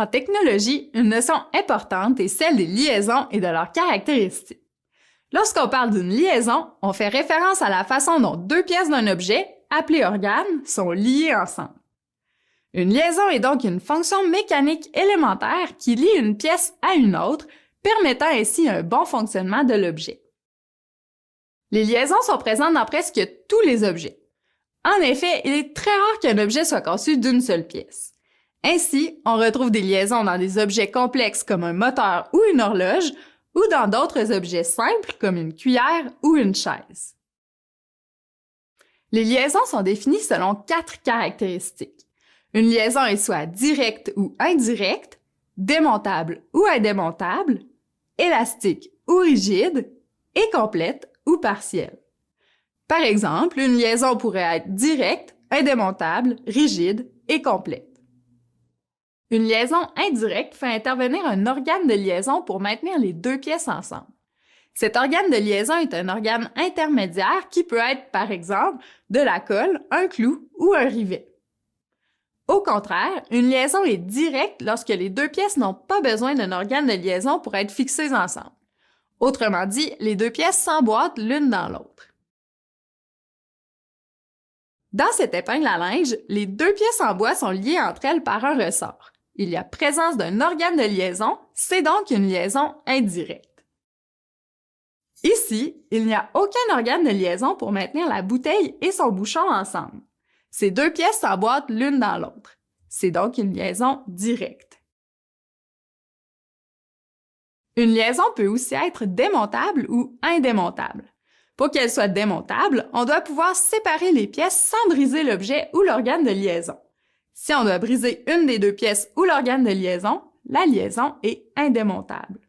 En technologie, une notion importante est celle des liaisons et de leurs caractéristiques. Lorsqu'on parle d'une liaison, on fait référence à la façon dont deux pièces d'un objet, appelées organes, sont liées ensemble. Une liaison est donc une fonction mécanique élémentaire qui lie une pièce à une autre, permettant ainsi un bon fonctionnement de l'objet. Les liaisons sont présentes dans presque tous les objets. En effet, il est très rare qu'un objet soit conçu d'une seule pièce. Ainsi, on retrouve des liaisons dans des objets complexes comme un moteur ou une horloge, ou dans d'autres objets simples comme une cuillère ou une chaise. Les liaisons sont définies selon 4 caractéristiques. Une liaison est soit directe ou indirecte, démontable ou indémontable, élastique ou rigide, et complète ou partielle. Par exemple, une liaison pourrait être directe, indémontable, rigide et complète. Une liaison indirecte fait intervenir un organe de liaison pour maintenir les deux pièces ensemble. Cet organe de liaison est un organe intermédiaire qui peut être, par exemple, de la colle, un clou ou un rivet. Au contraire, une liaison est directe lorsque les deux pièces n'ont pas besoin d'un organe de liaison pour être fixées ensemble. Autrement dit, les deux pièces s'emboîtent l'une dans l'autre. Dans cette épingle à linge, les deux pièces en bois sont liées entre elles par un ressort. Il y a présence d'un organe de liaison, c'est donc une liaison indirecte. Ici, il n'y a aucun organe de liaison pour maintenir la bouteille et son bouchon ensemble. Ces deux pièces s'emboîtent l'une dans l'autre. C'est donc une liaison directe. Une liaison peut aussi être démontable ou indémontable. Pour qu'elle soit démontable, on doit pouvoir séparer les pièces sans briser l'objet ou l'organe de liaison. Si on doit briser une des deux pièces ou l'organe de liaison, la liaison est indémontable.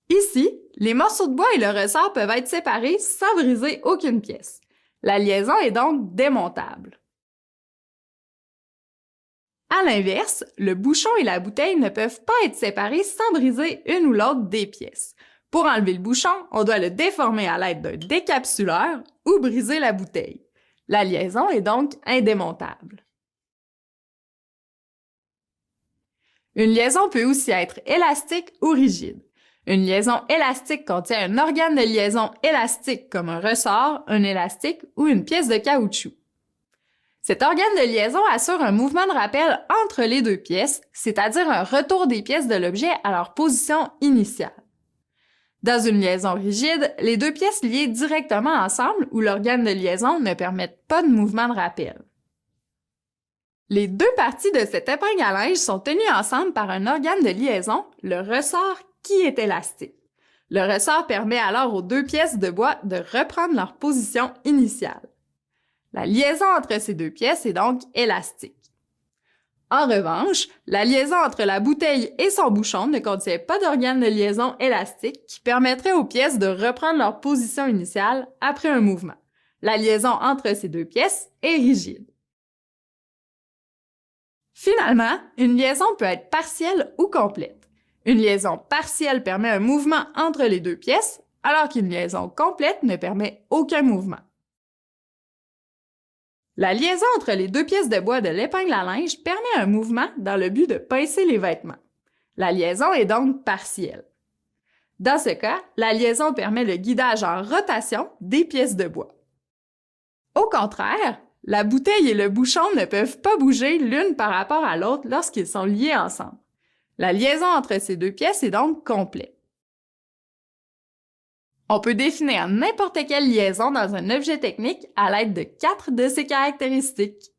Ici, les morceaux de bois et le ressort peuvent être séparés sans briser aucune pièce. La liaison est donc démontable. À l'inverse, le bouchon et la bouteille ne peuvent pas être séparés sans briser une ou l'autre des pièces. Pour enlever le bouchon, on doit le déformer à l'aide d'un décapsuleur ou briser la bouteille. La liaison est donc indémontable. Une liaison peut aussi être élastique ou rigide. Une liaison élastique contient un organe de liaison élastique comme un ressort, un élastique ou une pièce de caoutchouc. Cet organe de liaison assure un mouvement de rappel entre les deux pièces, c'est-à-dire un retour des pièces de l'objet à leur position initiale. Dans une liaison rigide, les deux pièces liées directement ensemble ou l'organe de liaison ne permettent pas de mouvement de rappel. Les deux parties de cette épingle à linge sont tenues ensemble par un organe de liaison, le ressort qui est élastique. Le ressort permet alors aux deux pièces de bois de reprendre leur position initiale. La liaison entre ces deux pièces est donc élastique. En revanche, la liaison entre la bouteille et son bouchon ne contient pas d'organe de liaison élastique qui permettrait aux pièces de reprendre leur position initiale après un mouvement. La liaison entre ces deux pièces est rigide. Finalement, une liaison peut être partielle ou complète. Une liaison partielle permet un mouvement entre les deux pièces, alors qu'une liaison complète ne permet aucun mouvement. La liaison entre les deux pièces de bois de l'épingle à linge permet un mouvement dans le but de pincer les vêtements. La liaison est donc partielle. Dans ce cas, la liaison permet le guidage en rotation des pièces de bois. Au contraire, la bouteille et le bouchon ne peuvent pas bouger l'une par rapport à l'autre lorsqu'ils sont liés ensemble. La liaison entre ces deux pièces est donc complète. On peut définir n'importe quelle liaison dans un objet technique à l'aide de 4 de ces caractéristiques.